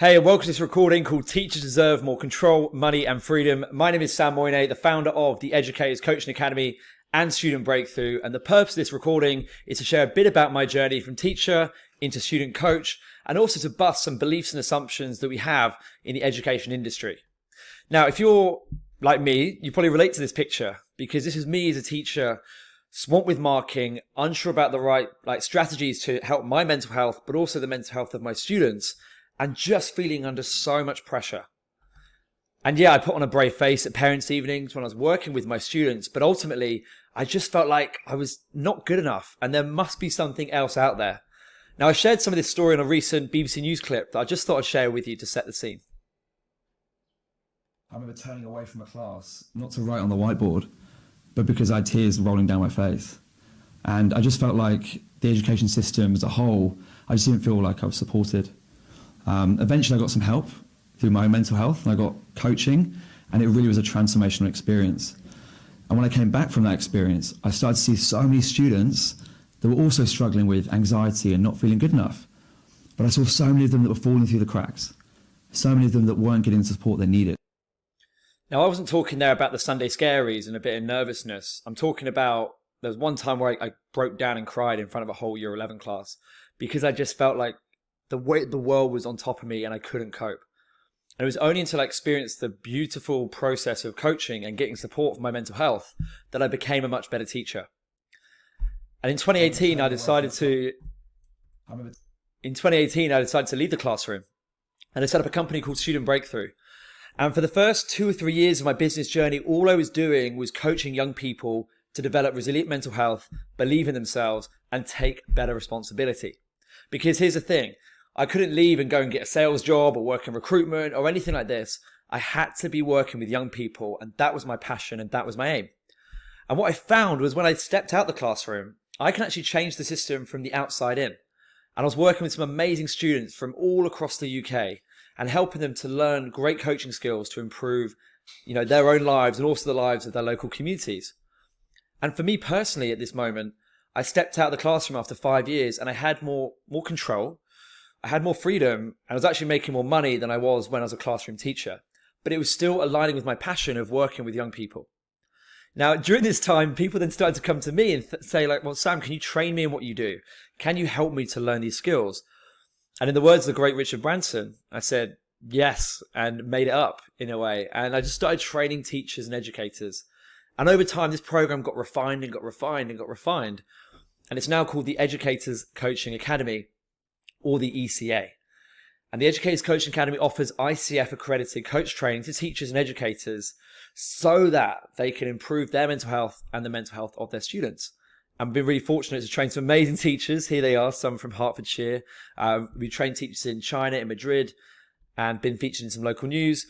Hey, and welcome to this recording called Teachers Deserve More Control, Money and Freedom. My name is Sam Moynier, the founder of the Educators Coaching Academy and Student Breakthrough. And the purpose of this recording is to share a bit about my journey from teacher into student coach, and also to bust some beliefs and assumptions that we have in the education industry. Now, if you're like me, you probably relate to this picture because this is me as a teacher, swamped with marking, unsure about the right strategies to help my mental health, but also the mental health of my students, and just feeling under so much pressure. And yeah, I put on a brave face at parents' evenings when I was working with my students, but ultimately I just felt like I was not good enough and there must be something else out there. Now, I shared some of this story in a recent BBC News clip that I just thought I'd share with you to set the scene. I remember turning away from a class, not to write on the whiteboard, but because I had tears rolling down my face. And I just felt like the education system as a whole, I just didn't feel like I was supported. Eventually I got some help through my own mental health, and I got coaching, and it really was a transformational experience. And when I came back from that experience, I started to see so many students that were also struggling with anxiety and not feeling good enough. But I saw so many of them that were falling through the cracks, so many of them that weren't getting the support they needed. Now, I wasn't talking there about the Sunday scaries and a bit of nervousness. I'm talking about, there was one time where I broke down and cried in front of a whole Year 11 class because I just felt like the weight of the world was on top of me and I couldn't cope. And it was only until I experienced the beautiful process of coaching and getting support for my mental health that I became a much better teacher. And in 2018, I decided to leave the classroom, and I set up a company called Student Breakthrough. And for the first 2 or 3 years of my business journey, all I was doing was coaching young people to develop resilient mental health, believe in themselves, and take better responsibility. Because here's the thing, I couldn't leave and go and get a sales job or work in recruitment or anything like this. I had to be working with young people, and that was my passion and that was my aim. And what I found was when I stepped out the classroom, I can actually change the system from the outside in. And I was working with some amazing students from all across the UK and helping them to learn great coaching skills to improve, their own lives and also the lives of their local communities. And for me personally at this moment, I stepped out of the classroom after 5 years and I had more control. I had more freedom, and I was actually making more money than I was when I was a classroom teacher. But it was still aligning with my passion of working with young people. Now, during this time, people then started to come to me and say well, Sam, can you train me in what you do? Can you help me to learn these skills? And in the words of the great Richard Branson, I said yes, and made it up in a way. And I just started training teachers and educators. And over time, this program got refined and got refined and got refined. And it's now called the Educators Coaching Academy, or the ECA. And the Educators Coaching Academy offers ICF accredited coach training to teachers and educators so that they can improve their mental health and the mental health of their students. I've been really fortunate to train some amazing teachers. Here they are, some from Hertfordshire. We trained teachers in China, in Madrid, and been featured in some local news.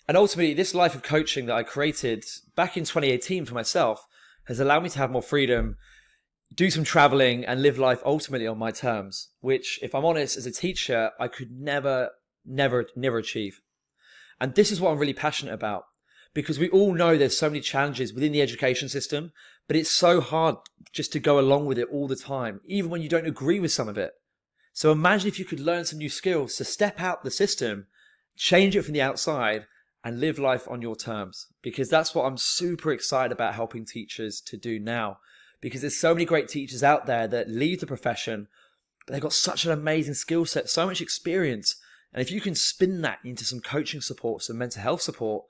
And ultimately, this life of coaching that I created back in 2018 for myself has allowed me to have more freedom, do some traveling, and live life ultimately on my terms, which, if I'm honest, as a teacher, I could never achieve. And this is what I'm really passionate about, because we all know there's so many challenges within the education system, but it's so hard just to go along with it all the time, even when you don't agree with some of it. So imagine if you could learn some new skills to step out the system, change it from the outside, and live life on your terms, because that's what I'm super excited about helping teachers to do now. Because there's so many great teachers out there that leave the profession, but they've got such an amazing skill set, so much experience. And if you can spin that into some coaching support, some mental health support,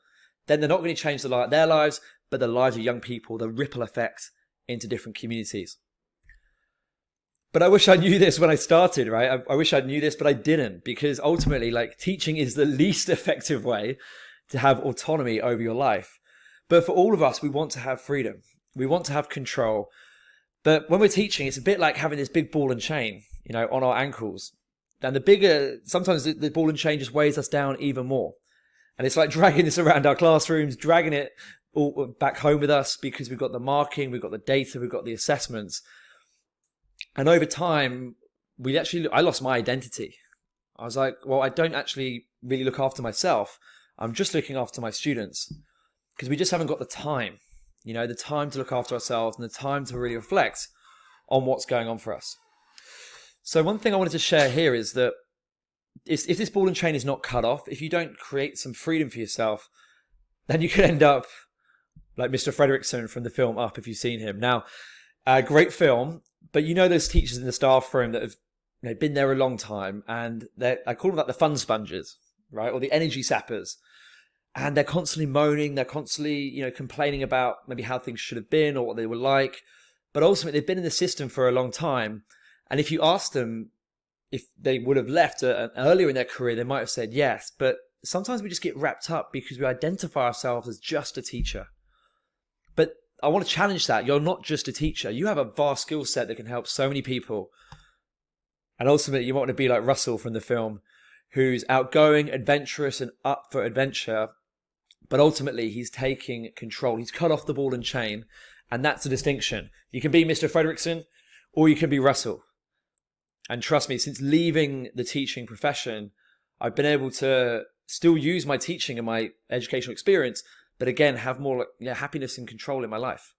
then they're not going to change their lives, but the lives of young people, the ripple effect into different communities. But I wish I knew this when I started, right? I wish I knew this, but I didn't, because ultimately, teaching is the least effective way to have autonomy over your life. But for all of us, we want to have freedom. We want to have control. But when we're teaching, it's a bit like having this big ball and chain, on our ankles. And sometimes the ball and chain just weighs us down even more. And it's like dragging this around our classrooms, dragging it all back home with us, because we've got the marking, we've got the data, we've got the assessments. And over time, I lost my identity. I was like, well, I don't actually really look after myself. I'm just looking after my students, because we just haven't got the time. The time to look after ourselves and the time to really reflect on what's going on for us. So one thing I wanted to share here is that if this ball and chain is not cut off, if you don't create some freedom for yourself, then you could end up like Mr. Fredrickson from the film Up, if you've seen him. Now, great film, but you know those teachers in the staff room that have been there a long time, and I call them like the fun sponges, right? Or the energy sappers. And they're constantly moaning, they're constantly, complaining about maybe how things should have been or what they were like. But ultimately, they've been in the system for a long time. And if you ask them if they would have left earlier in their career, they might have said yes. But sometimes we just get wrapped up because we identify ourselves as just a teacher. But I want to challenge that. You're not just a teacher. You have a vast skill set that can help so many people. And ultimately, you want to be like Russell from the film, who's outgoing, adventurous, and up for adventure. But ultimately, he's taking control. He's cut off the ball and chain. And that's the distinction. You can be Mr. Fredrickson, or you can be Russell. And trust me, since leaving the teaching profession, I've been able to still use my teaching and my educational experience, but again, have more happiness and control in my life.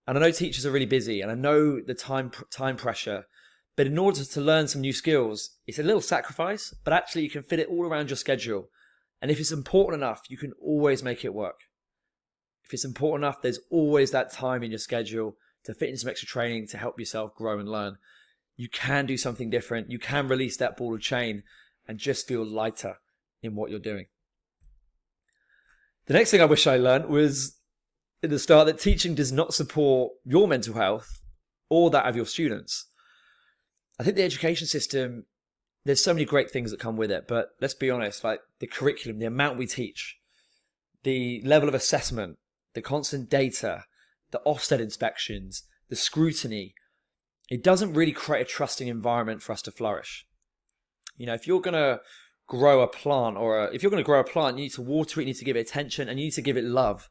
And I know teachers are really busy, and I know the time pressure, but in order to learn some new skills, it's a little sacrifice, but actually you can fit it all around your schedule. And if it's important enough, you can always make it work. If it's important enough, there's always that time in your schedule to fit in some extra training to help yourself grow and learn. You can do something different. You can release that ball of chain and just feel lighter in what you're doing. The next thing I wish I learned was at the start that teaching does not support your mental health or that of your students. I think the education system, there's so many great things that come with it, but let's be honest, like the curriculum, the amount we teach, the level of assessment, the constant data, the Ofsted inspections, the scrutiny, it doesn't really create a trusting environment for us to flourish. If you're going to grow a plant you need to water it, you need to give it attention, and you need to give it love.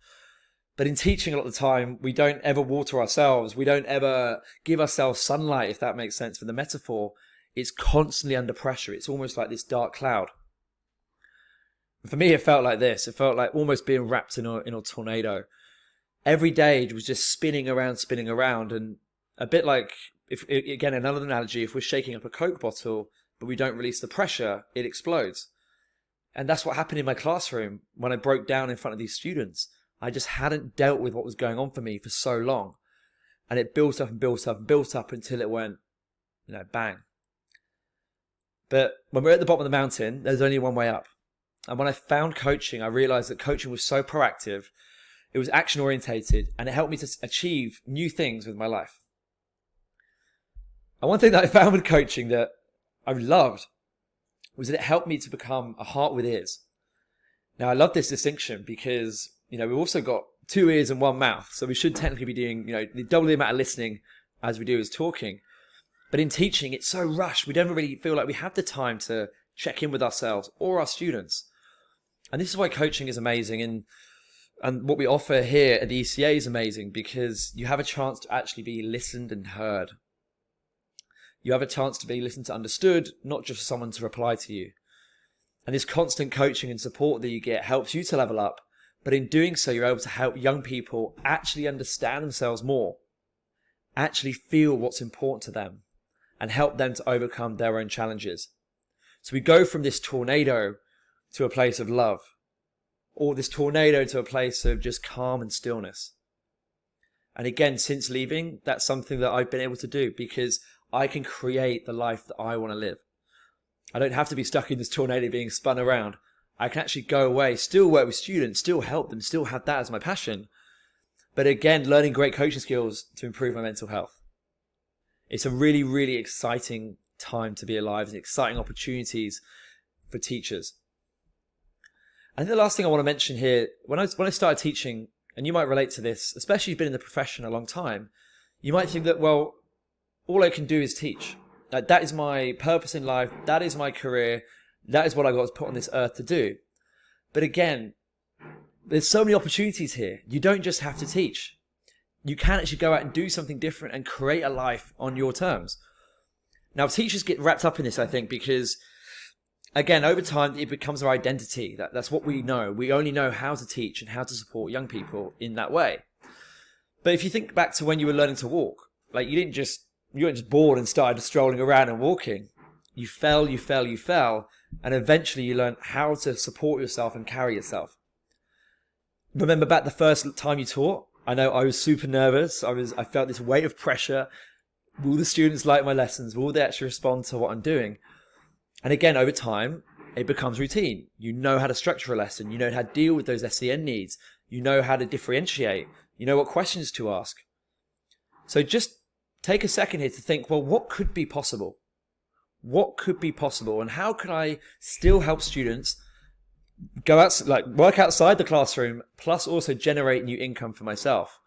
But in teaching, a lot of the time, we don't ever water ourselves. We don't ever give ourselves sunlight, if that makes sense for the metaphor. It's constantly under pressure. It's almost like this dark cloud. For me, it felt like this. It felt like almost being wrapped in a tornado. Every day it was just spinning around. And a bit like, again, another analogy, if we're shaking up a Coke bottle, but we don't release the pressure, it explodes. And that's what happened in my classroom when I broke down in front of these students. I just hadn't dealt with what was going on for me for so long. And it built up and built up and built up until it went, bang. But when we're at the bottom of the mountain, there's only one way up. And when I found coaching, I realized that coaching was so proactive, it was action orientated, and it helped me to achieve new things with my life. And one thing that I found with coaching that I loved was that it helped me to become a heart with ears. Now, I love this distinction because, we've also got 2 ears and 1 mouth. So we should technically be doing, double the amount of listening as we do as talking. But in teaching, it's so rushed. We don't really feel like we have the time to check in with ourselves or our students. And this is why coaching is amazing. And what we offer here at the ECA is amazing because you have a chance to actually be listened and heard. You have a chance to be listened to, understood, not just for someone to reply to you. And this constant coaching and support that you get helps you to level up. But in doing so, you're able to help young people actually understand themselves more, actually feel what's important to them, and help them to overcome their own challenges. So we go from this tornado to a place of love, or this tornado to a place of just calm and stillness. And again, since leaving, that's something that I've been able to do because I can create the life that I want to live. I don't have to be stuck in this tornado being spun around. I can actually go away, still work with students, still help them, still have that as my passion. But again, learning great coaching skills to improve my mental health. It's a really, really exciting time to be alive and exciting opportunities for teachers. And the last thing I want to mention here, when I started teaching, and you might relate to this, especially if you've been in the profession a long time, you might think that, well, all I can do is teach. Like, that is my purpose in life. That is my career. That is what I got put on this earth to do. But again, there's so many opportunities here. You don't just have to teach. You can actually go out and do something different and create a life on your terms. Now, teachers get wrapped up in this, I think, because, again, over time, it becomes our identity. That's what we know. We only know how to teach and how to support young people in that way. But if you think back to when you were learning to walk, like you weren't just bored and started strolling around and walking. You fell, you fell, you fell, and eventually you learn how to support yourself and carry yourself. Remember back the first time you taught? I know I was super nervous. I felt this weight of pressure. Will the students like my lessons? Will they actually respond to what I'm doing? And again, over time, it becomes routine. You know how to structure a lesson. You know how to deal with those SEN needs. You know how to differentiate. You know what questions to ask. So just take a second here to think, well, what could be possible? What could be possible? And how can I still help students go out, like work outside the classroom, plus also generate new income for myself?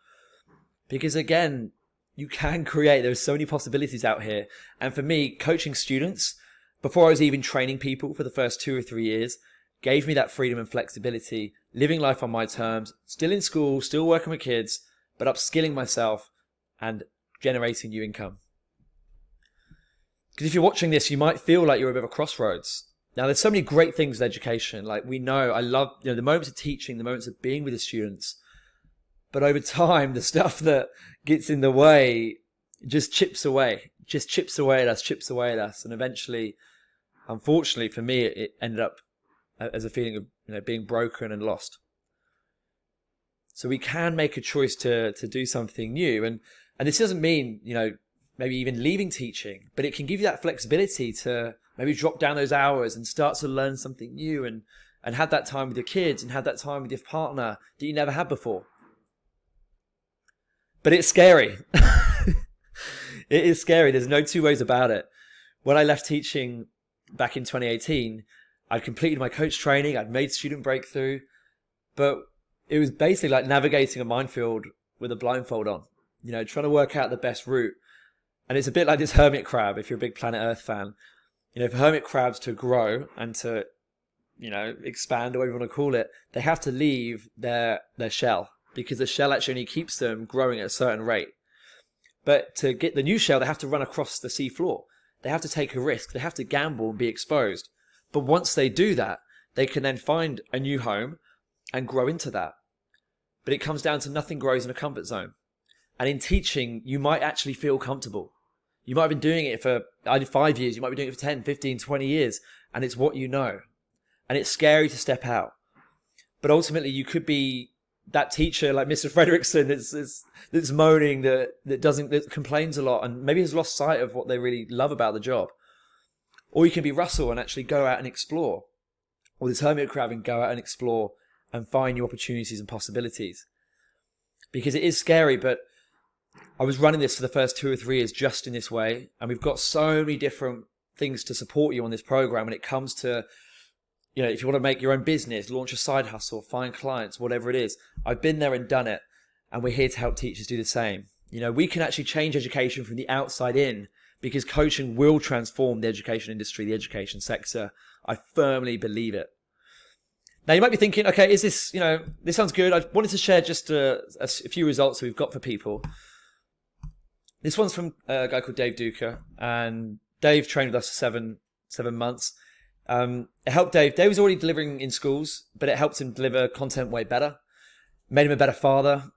Because again, you can create, there's so many possibilities out here. And for me, coaching students, before I was even training people for the first 2 or 3 years, gave me that freedom and flexibility, living life on my terms, still in school, still working with kids, but upskilling myself and generating new income. Because if you're watching this, you might feel like you're a bit of a crossroads. Now, there's so many great things in education. Like we know, I love the moments of teaching, the moments of being with the students. But over time, the stuff that gets in the way just chips away at us. And eventually, unfortunately for me, it ended up as a feeling of being broken and lost. So we can make a choice to do something new. And this doesn't mean, maybe even leaving teaching, but it can give you that flexibility to maybe drop down those hours and start to learn something new and have that time with your kids and have that time with your partner that you never had before. But it's scary. It is scary. There's no two ways about it. When I left teaching back in 2018, I'd completed my coach training. I'd made Student Breakthrough, but it was basically like navigating a minefield with a blindfold on, trying to work out the best route. And it's a bit like this hermit crab, if you're a big Planet Earth fan. For hermit crabs to grow and to, expand, or whatever you want to call it, they have to leave their shell, because the shell actually only keeps them growing at a certain rate. But to get the new shell, they have to run across the sea floor. They have to take a risk. They have to gamble and be exposed. But once they do that, they can then find a new home and grow into that. But it comes down to nothing grows in a comfort zone. And in teaching, you might actually feel comfortable. You might have been doing it for 5 years. You might be doing it for 10, 15, 20 years. And it's what you know. And it's scary to step out. But ultimately, you could be that teacher like Mr. Fredrickson that's moaning, that complains a lot and maybe has lost sight of what they really love about the job. Or you can be Russell and actually go out and explore. Or this hermit crab and go out and explore and find new opportunities and possibilities. Because it is scary, but I was running this for the first 2 or 3 years just in this way. And we've got so many different things to support you on this program when it comes to, if you want to make your own business, launch a side hustle, find clients, whatever it is. I've been there and done it. And we're here to help teachers do the same. We can actually change education from the outside in, because coaching will transform the education industry, the education sector. I firmly believe it. Now, you might be thinking, okay, is this, this sounds good. I wanted to share just a few results that we've got for people. This one's from a guy called Dave Duca, and Dave trained with us for seven months. It helped Dave. Dave was already delivering in schools, but it helped him deliver content way better, made him a better father.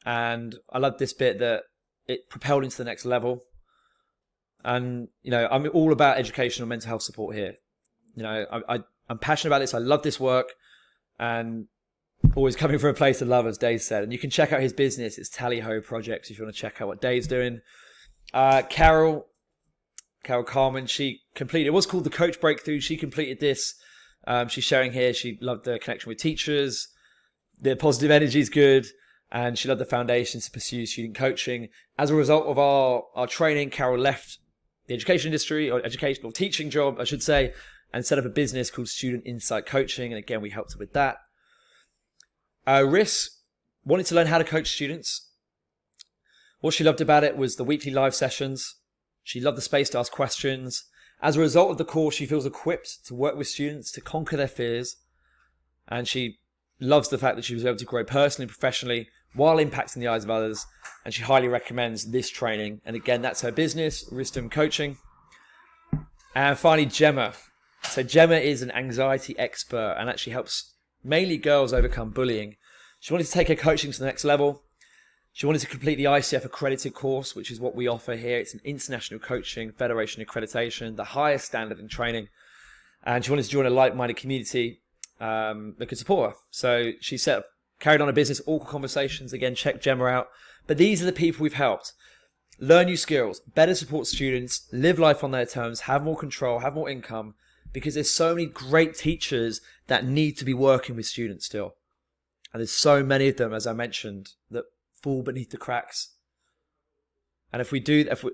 And I love this bit that it propelled him to the next level. And, I'm all about educational mental health support here. I'm passionate about this. I love this work, and always coming from a place of love, as Dave said. And you can check out his business. It's Tally Ho Projects if you want to check out what Dave's doing. Carol Carmen, she completed, it was called the Coach Breakthrough. She completed this. She's sharing here. She loved the connection with teachers. The positive energy is good. And she loved the foundations to pursue student coaching. As a result of our training, Carol left the education industry, or educational teaching job, I should say, and set up a business called Student Insight Coaching. And again, we helped her with that. Riss wanted to learn how to coach students. What she loved about it was the weekly live sessions. She loved the space to ask questions. As a result of the course, she feels equipped to work with students to conquer their fears. And she loves the fact that she was able to grow personally and professionally while impacting the lives of others. And she highly recommends this training. And again, that's her business, Wisdom Coaching. And finally, Gemma. So Gemma is an anxiety expert and actually helps mainly girls overcome bullying. She wanted to take her coaching to the next level. She wanted to complete the ICF accredited course, which is what we offer here. It's an International Coaching Federation accreditation, the highest standard in training. And she wanted to join a like-minded community that could support her. So she carried on a business, Awkward Conversations. Again, check Gemma out. But these are the people we've helped. Learn new skills, better support students, live life on their terms, have more control, have more income, because there's so many great teachers that need to be working with students still. And there's so many of them, as I mentioned, that fall beneath the cracks. And if we're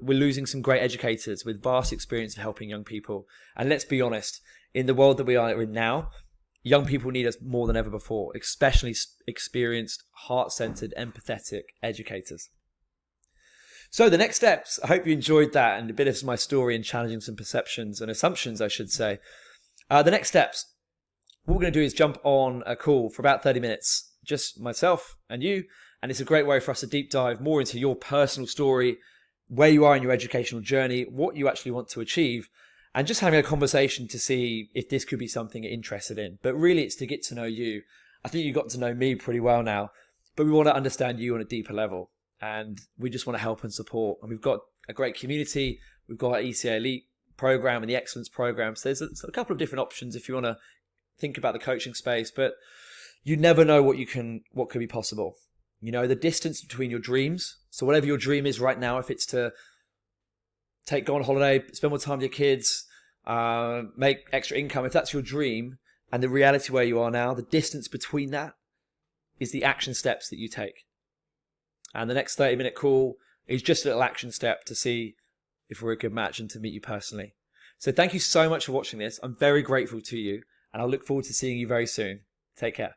losing some great educators with vast experience of helping young people. And let's be honest, in the world that we are in now, young people need us more than ever before, especially experienced, heart-centered, empathetic educators. So the next steps, I hope you enjoyed that and a bit of my story and challenging some perceptions and assumptions, I should say. The next steps, what we're going to do is jump on a call for about 30 minutes, just myself and you. And it's a great way for us to deep dive more into your personal story, where you are in your educational journey, what you actually want to achieve, and just having a conversation to see if this could be something you're interested in. But really, it's to get to know you. I think you got to know me pretty well now, but we want to understand you on a deeper level. And we just want to help and support. And we've got a great community. We've got our ECA Elite program and the Excellence program. So there's a couple of different options if you want to think about the coaching space, but you never know what could be possible. You know, the distance between your dreams. So whatever your dream is right now, if it's to go on holiday, spend more time with your kids, make extra income, if that's your dream, and the reality where you are now, the distance between that is the action steps that you take. And the next 30-minute call is just a little action step to see if we're a good match and to meet you personally. So thank you so much for watching this. I'm very grateful to you, and I look forward to seeing you very soon. Take care.